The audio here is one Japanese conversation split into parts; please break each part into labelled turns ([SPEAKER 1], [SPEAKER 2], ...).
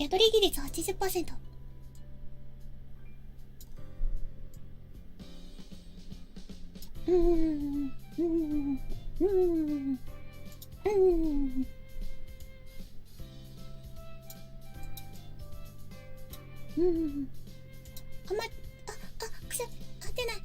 [SPEAKER 1] 宿り技術 80%。あんま、くしゃ、出ない。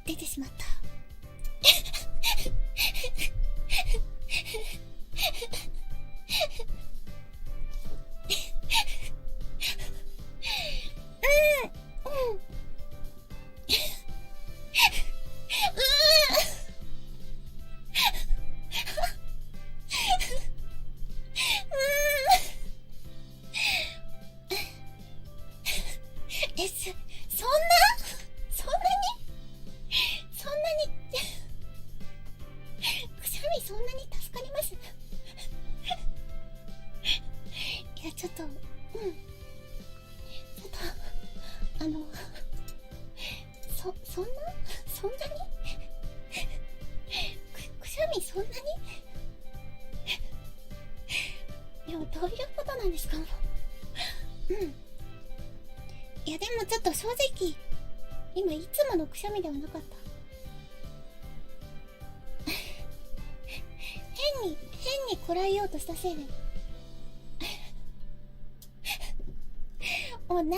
[SPEAKER 1] 出てしまった。そんなにくしゃみそんなに助かります？いやちょっとそんなにくしゃみそんなにいやどういうことなんですか？いやでもちょっと正直今いつものくしゃみではなかった。変にこらえようとしたせいでもうどんだ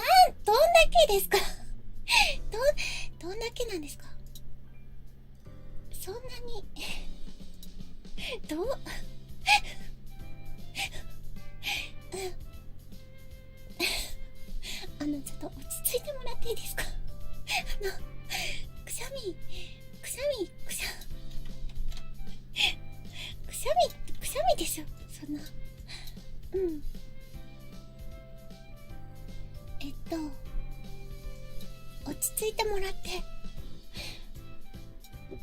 [SPEAKER 1] けですか？どんだけなんですか？そんなにちょっと落ち着いてもらっていいですか？くしゃみでしょそんな。落ち着いてもらって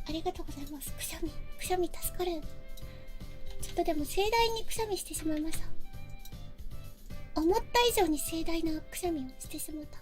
[SPEAKER 1] ありがとうございます。くしゃみ助かる。ちょっとでも盛大にくしゃみしてしまいました。思った以上に盛大なくしゃみをしてしまった。